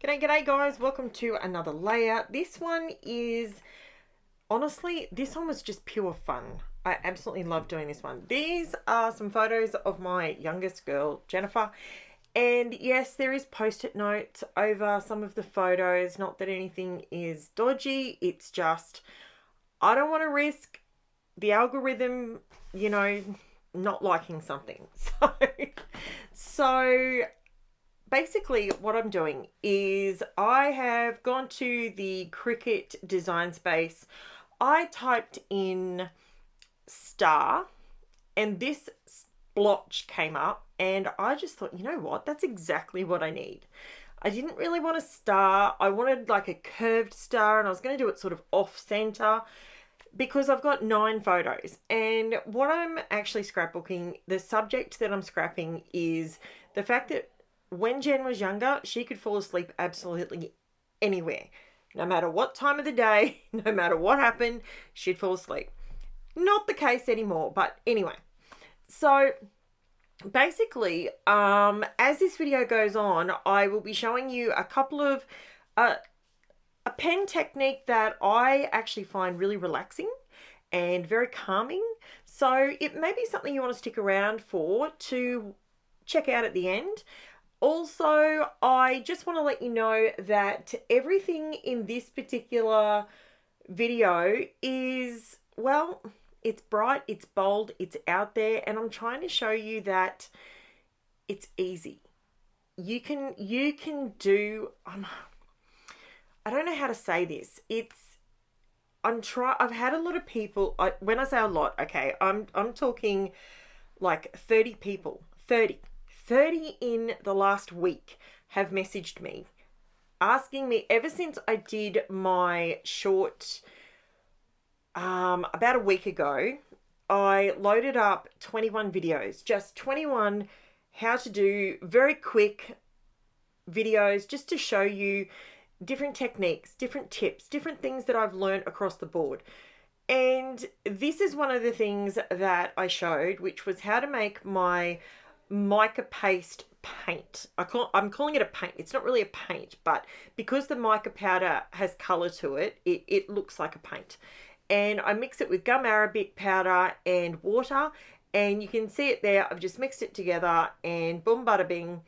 G'day guys, welcome to another layer. This one is, honestly, this one was just pure fun. I absolutely love doing this one. These are some photos of my youngest girl, Jennifer. And yes, there is post-it notes over some of the photos. Not that anything is dodgy. It's just, I don't want to risk the algorithm, not liking something. So basically what I'm doing is I have gone to the Cricut design space. I typed in star and this splotch came up and I just thought, you know what, that's exactly what I need. I didn't really want a star. I wanted like a curved star and I was going to do it sort of off center because I've got 9 photos. And what I'm actually scrapbooking, the subject that I'm scrapping is the fact that when Jen was younger, she could fall asleep absolutely anywhere. No matter what time of the day, no matter what happened, she'd fall asleep. Not the case anymore, but anyway. So basically, as this video goes on, I will be showing you a couple of, a pen technique that I actually find really relaxing and very calming. So it may be something you want to stick around for to check out at the end. Also, I just want to let you know that everything in this particular video is, well, it's bright, it's bold, it's out there, and I'm trying to show you that it's easy. You can do, I don't know how to say this. I've had a lot of people, when I say a lot, okay, I'm talking like 30 people, 30 in the last week have messaged me asking me, ever since I did my short about a week ago, I loaded up 21 videos, just 21 how to do very quick videos just to show you different techniques, different tips, different things that I've learned across the board. And this is one of the things that I showed, which was how to make my mica paste paint. I'm calling it a paint. It's not really a paint, but because the mica powder has color to it, it looks like a paint. And I mix it with gum arabic powder and water, and you can see it there. I've just mixed it together and boom bada bing,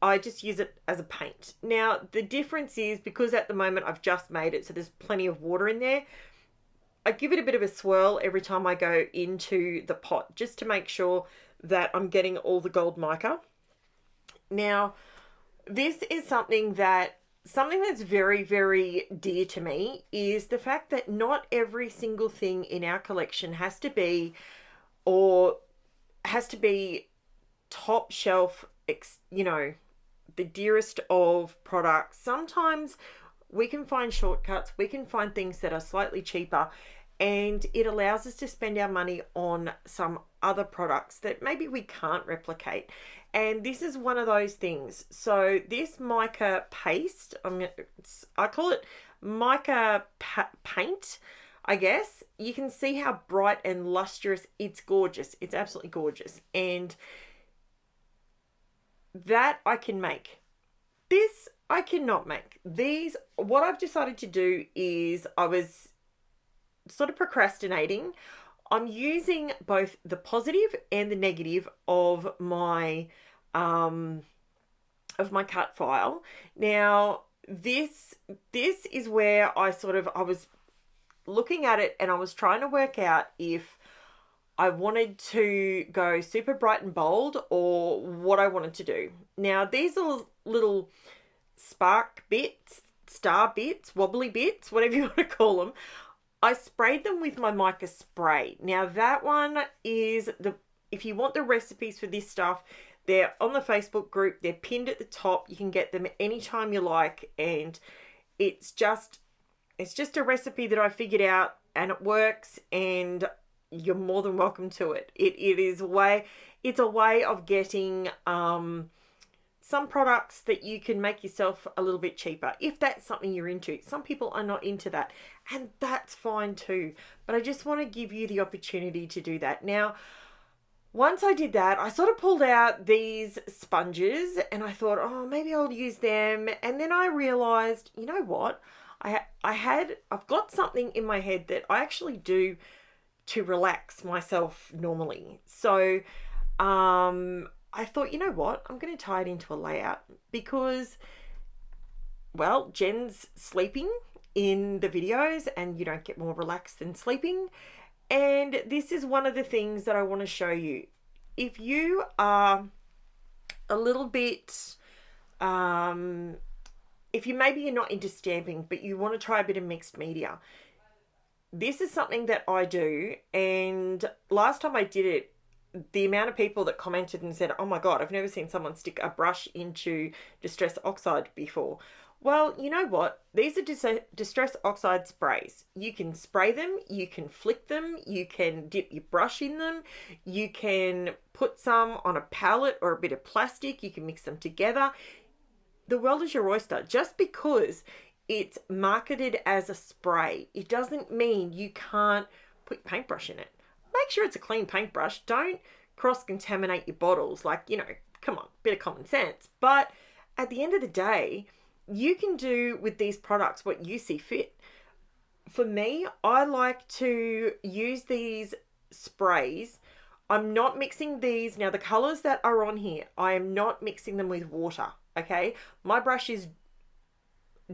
I just use it as a paint. Now the difference is, because at the moment I've just made it so there's plenty of water in there, I give it a bit of a swirl every time I go into the pot just to make sure that I'm getting all the gold mica. Now, this is something that's very, very dear to me, is the fact that not every single thing in our collection has to be top shelf, the dearest of products. Sometimes we can find shortcuts, we can find things that are slightly cheaper, and it allows us to spend our money on some other products that maybe we can't replicate. And this is one of those things. So this mica paste, I call it mica paint, I guess. You can see how bright and lustrous. It's gorgeous. It's absolutely gorgeous. And that I can make. This I cannot make. These, what I've decided to do is, I was sort of procrastinating. I'm using both the positive and the negative of my cut file. Now this is where I was looking at it and I was trying to work out if I wanted to go super bright and bold or what I wanted to do. Now these are little spark bits, star bits, wobbly bits, whatever you want to call them. I sprayed them with my mica spray. Now that one is if you want the recipes for this stuff, they're on the Facebook group. They're pinned at the top. You can get them anytime you like. And it's just a recipe that I figured out and it works, and you're more than welcome to it. It's a way of getting some products that you can make yourself a little bit cheaper, if that's something you're into. Some people are not into that, and that's fine too. But I just want to give you the opportunity to do that. Now, once I did that, I sort of pulled out these sponges and I thought, oh, maybe I'll use them. And then I realized, you know what? I've got something in my head that I actually do to relax myself normally. So, I thought, you know what? I'm going to tie it into a layout because, well, Jen's sleeping in the videos and you don't get more relaxed than sleeping. And this is one of the things that I want to show you. If you are a little bit, if you maybe you're not into stamping, but you want to try a bit of mixed media, this is something that I do. And last time I did it, the amount of people that commented and said, oh my God, I've never seen someone stick a brush into Distress Oxide before. Well, you know what? These are Distress Oxide sprays. You can spray them, you can flick them, you can dip your brush in them, you can put some on a palette or a bit of plastic, you can mix them together. The world is your oyster. Just because it's marketed as a spray, it doesn't mean you can't put your paintbrush in it. Make sure it's a clean paintbrush. Don't cross-contaminate your bottles. Like, you know, come on, bit of common sense. But at the end of the day, you can do with these products what you see fit. For me, I like to use these sprays. I'm not mixing these. Now, the colors that are on here, I am not mixing them with water, okay? My brush is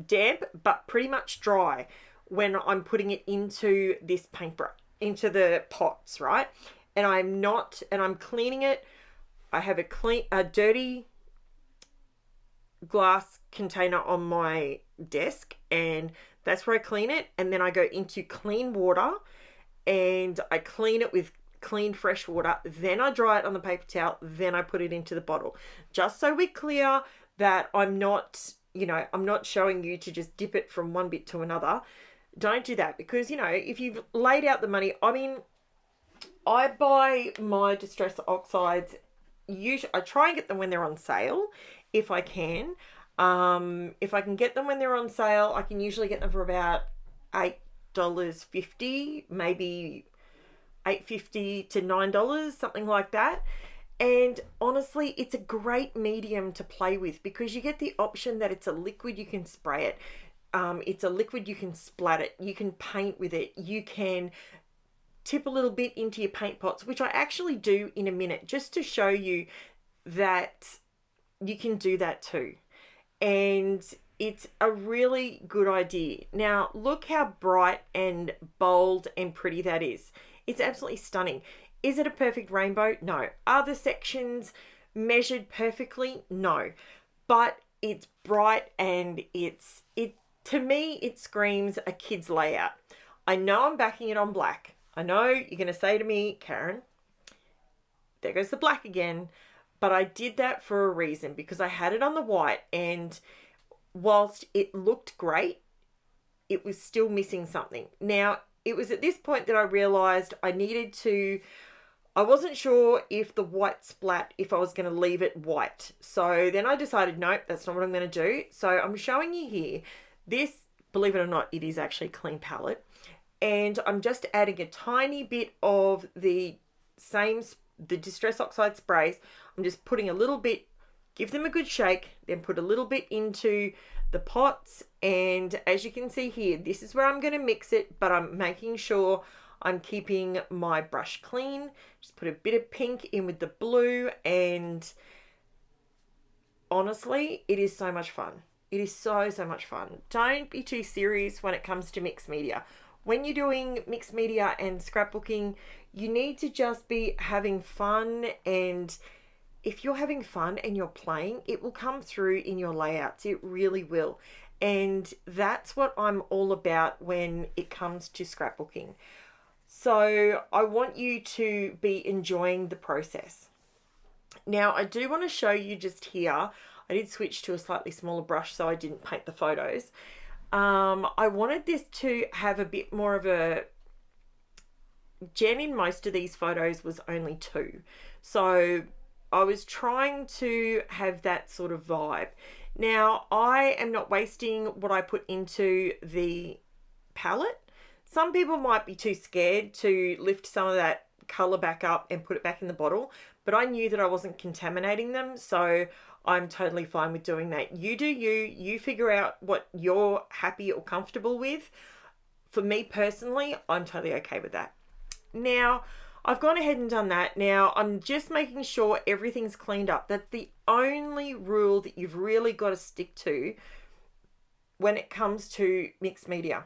damp, but pretty much dry when I'm putting it into this paintbrush, into the pots, right? And I'm cleaning it. I have a dirty glass container on my desk, and that's where I clean it. And then I go into clean water and I clean it with clean fresh water. Then I dry it on the paper towel. Then I put it into the bottle. Just so we're clear that I'm not showing you to just dip it from one bit to another. Don't do that, because, you know, if you've laid out the money, I mean, I buy my Distress Oxides, usually I try and get them when they're on sale, if I can. If I can get them when they're on sale, I can usually get them for about $8.50, maybe $8.50 to $9, something like that. And honestly, it's a great medium to play with because you get the option that it's a liquid, you can spray it. It's a liquid, you can splat it, you can paint with it, you can tip a little bit into your paint pots, which I actually do in a minute, just to show you that you can do that too. And it's a really good idea. Now, look how bright and bold and pretty that is. It's absolutely stunning. Is it a perfect rainbow? No. Are the sections measured perfectly? No. But it's bright and to me, it screams a kid's layout. I know I'm backing it on black. I know you're going to say to me, Karen, there goes the black again. But I did that for a reason, because I had it on the white, and whilst it looked great, it was still missing something. Now, it was at this point that I realized I wasn't sure if the white splat, if I was going to leave it white. So then I decided, nope, that's not what I'm going to do. So I'm showing you here. This, believe it or not, it is actually a clean palette. And I'm just adding a tiny bit of the Distress Oxide sprays. I'm just putting a little bit, give them a good shake, then put a little bit into the pots. And as you can see here, this is where I'm going to mix it, but I'm making sure I'm keeping my brush clean. Just put a bit of pink in with the blue, and honestly, it is so much fun. It is so much fun. Don't be too serious when it comes to mixed media. When you're doing mixed media and scrapbooking, you need to just be having fun, and if you're having fun and you're playing, it will come through in your layouts. It really will. And that's what I'm all about when it comes to scrapbooking. So I want you to be enjoying the process. Now, I do want to show you just here, I did switch to a slightly smaller brush so I didn't paint the photos. I wanted this to have a bit more of a, Jen in most of these photos was only 2. So I was trying to have that sort of vibe. Now, I am not wasting what I put into the palette. Some people might be too scared to lift some of that colour back up and put it back in the bottle, but I knew that I wasn't contaminating them, so I'm totally fine with doing that. You do you figure out what you're happy or comfortable with. For me personally, I'm totally okay with that. Now, I've gone ahead and done that. Now, I'm just making sure everything's cleaned up. That's the only rule that you've really got to stick to when it comes to mixed media.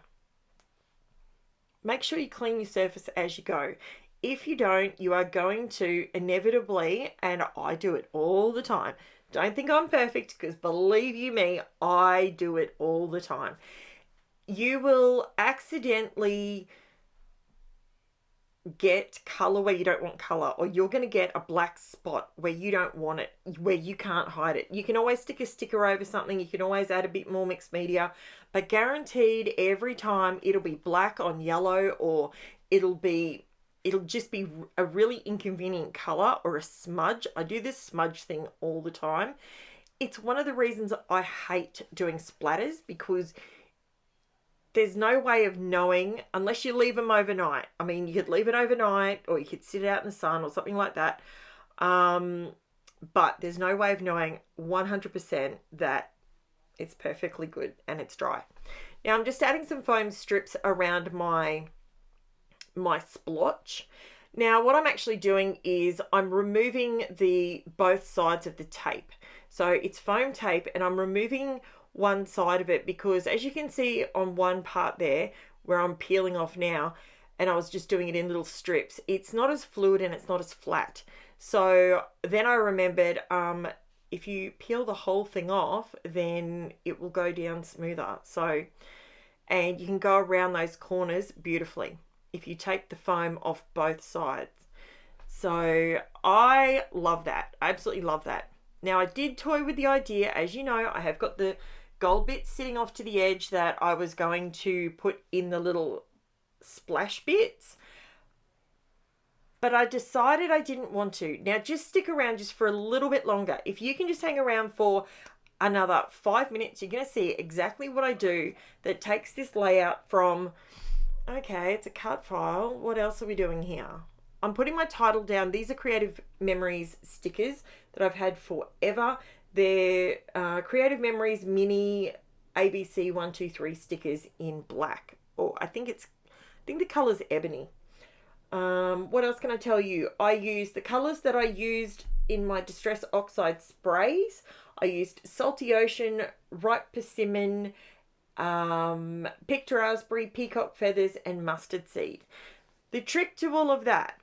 Make sure you clean your surface as you go. If you don't, you are going to inevitably, and I do it all the time. Don't think I'm perfect, because believe you me, I do it all the time. You will accidentally get color where you don't want color, or you're going to get a black spot where you don't want it, where you can't hide it. You can always stick a sticker over something, you can always add a bit more mixed media, but guaranteed every time it'll be black on yellow, or it'll just be a really inconvenient color or a smudge. I do this smudge thing all the time. It's one of the reasons I hate doing splatters, because there's no way of knowing unless you leave them overnight. I mean, you could leave it overnight, or you could sit it out in the sun or something like that. But there's no way of knowing 100% that it's perfectly good and it's dry. Now, I'm just adding some foam strips around my splotch. Now, what I'm actually doing is I'm removing both sides of the tape. So it's foam tape, and I'm removing one side of it because, as you can see on one part there where I'm peeling off now, and I was just doing it in little strips, it's not as fluid and it's not as flat. So then I remembered, if you peel the whole thing off, then it will go down smoother. So, and you can go around those corners beautifully if you take the foam off both sides. So I love that. I absolutely love that. Now, I did toy with the idea, as you know, I have got the gold bits sitting off to the edge that I was going to put in the little splash bits, but I decided I didn't want to. Now, just stick around just for a little bit longer. If you can just hang around for another 5 minutes, you're going to see exactly what I do that takes this layout from, okay, it's a cut file. What else are we doing here? I'm putting my title down. These are Creative Memories stickers that I've had forever. They're Creative Memories Mini ABC 123 stickers in black. Or I think the color's ebony. What else can I tell you? I used the colors that I used in my Distress Oxide Sprays. I used Salty Ocean, Ripe Persimmon, Picked Raspberry, Peacock Feathers, and Mustard Seed. The trick to all of that.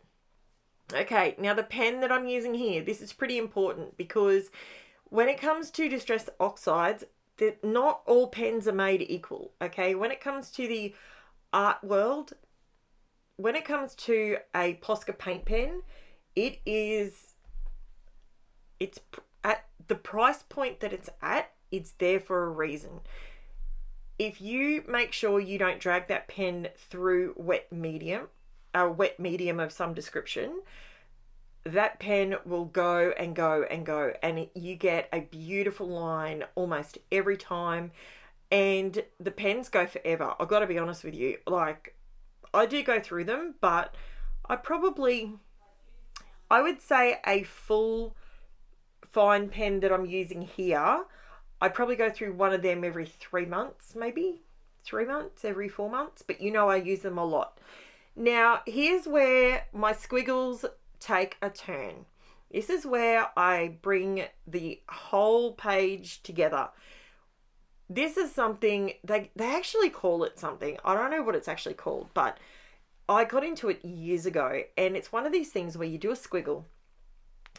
Okay, now the pen that I'm using here, this is pretty important, because when it comes to Distress Oxides, not all pens are made equal, okay? When it comes to the art world, when it comes to a POSCA paint pen, it's at the price point that it's at, it's there for a reason. If you make sure you don't drag that pen through wet medium of some description, that pen will go and go and go, and you get a beautiful line almost every time, and the pens go forever. I've got to be honest with you, like, I do go through them, but I would say a full fine pen that I'm using here, I probably go through one of them every 3 months, maybe 3 months, every 4 months, but you know I use them a lot. Now, here's where my squiggles take a turn. This is where I bring the whole page together. This is something, they actually call it something. I don't know what it's actually called, but I got into it years ago, and it's one of these things where you do a squiggle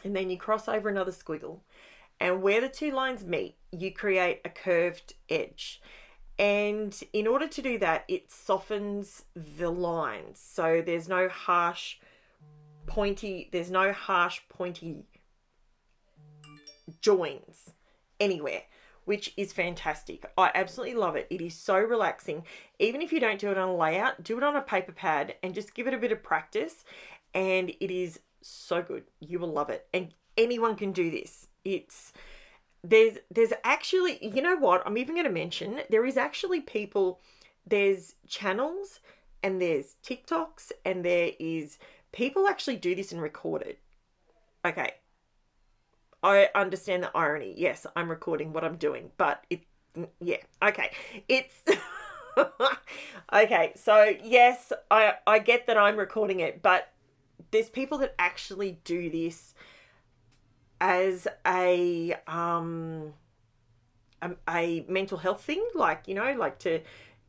and then you cross over another squiggle, and where the two lines meet, you create a curved edge. And in order to do that, it softens the lines. So there's no harsh pointy joins anywhere, which is fantastic. I absolutely love it. It is so relaxing. Even if you don't do it on a layout, do it on a paper pad and just give it a bit of practice, and it is so good. You will love it. And anyone can do this. There's actually, you know what, I'm even going to mention, there is actually people, there's channels and there's TikToks and there is people actually do this and record it. Okay, I understand the irony. Yes, I'm recording what I'm doing, but yeah, okay. It's okay. So yes, I get that I'm recording it, but there's people that actually do this as a mental health thing, like, you know, like to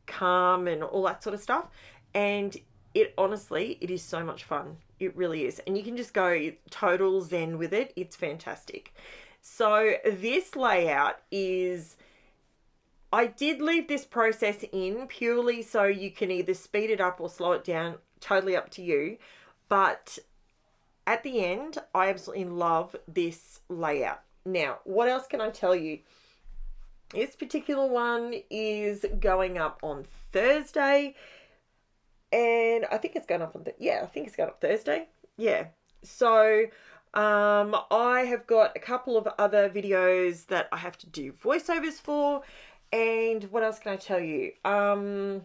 calm and all that sort of stuff. And it honestly, it is so much fun. It really is. And you can just go total zen with it. It's fantastic. So this layout is, I did leave this process in purely so you can either speed it up or slow it down, totally up to you. But at the end, I absolutely love this layout. Now, what else can I tell you? This particular one is going up on Thursday. And I think it's going up on, I think it's going up Thursday. Yeah. So I have got a couple of other videos that I have to do voiceovers for. And what else can I tell you? Go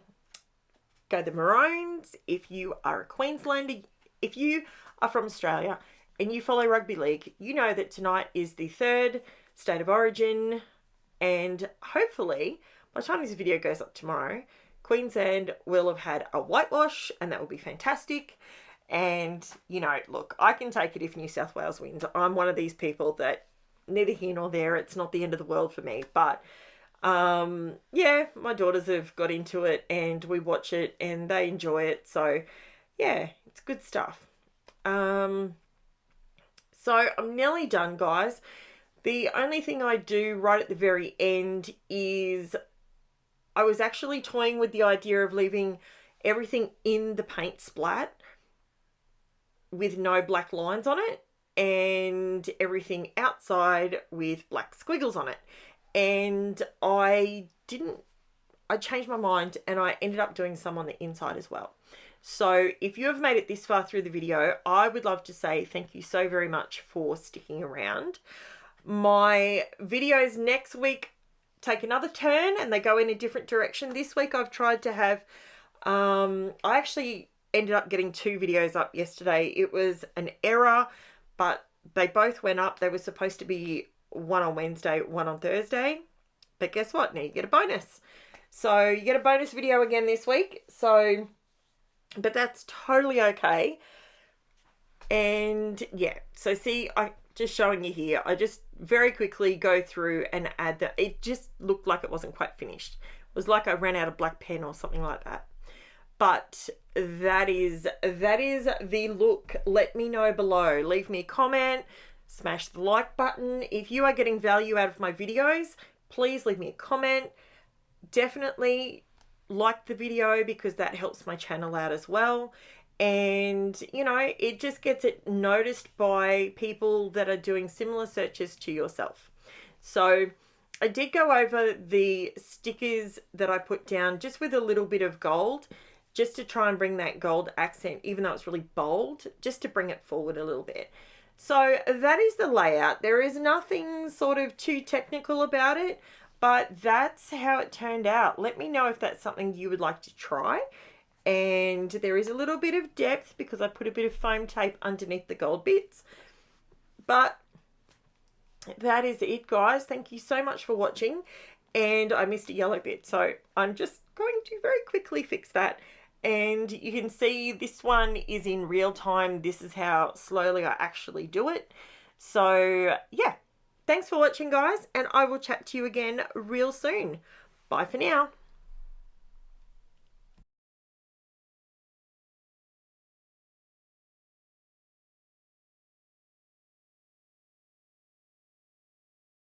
the Maroons. If you are a Queenslander, if you are from Australia and you follow rugby league, you know that tonight is the 3rd State of Origin. And hopefully, by the time this video goes up tomorrow, Queensland will have had a whitewash, and that will be fantastic. And, you know, look, I can take it if New South Wales wins. I'm one of these people that neither here nor there, it's not the end of the world for me. But, yeah, my daughters have got into it and we watch it and they enjoy it. So, yeah, it's good stuff. So I'm nearly done, guys. The only thing I do right at the very end is I was actually toying with the idea of leaving everything in the paint splat with no black lines on it and everything outside with black squiggles on it. And I changed my mind and I ended up doing some on the inside as well. So if you have made it this far through the video, I would love to say thank you so very much for sticking around. My videos next week take another turn and they go in a different direction. This week I've tried to have, I actually ended up getting 2 videos up yesterday. It was an error, but they both went up. They were supposed to be one on Wednesday, one on Thursday. But guess what? Now you get a bonus. So you get a bonus video again this week. So, but that's totally okay. And yeah, so see, I just showing you here, I just very quickly go through and add that. It just looked like it wasn't quite finished. It was like I ran out of black pen or something like that. But that is the look. Let me know below. Leave me a comment. Smash the like button. If you are getting value out of my videos, please leave me a comment. Definitely like the video because that helps my channel out as well. And, you know, it just gets it noticed by people that are doing similar searches to yourself. So I did go over the stickers that I put down just with a little bit of gold, just to try and bring that gold accent, even though it's really bold, just to bring it forward a little bit. So that is the layout. There is nothing sort of too technical about it, but that's how it turned out. Let me know if that's something you would like to try. And there is a little bit of depth because I put a bit of foam tape underneath the gold bits. But that is it, guys. Thank you so much for watching. And I missed a yellow bit, so I'm just going to very quickly fix that. And you can see this one is in real time. This is how slowly I actually do it. So yeah, thanks for watching, guys. And I will chat to you again real soon. Bye for now.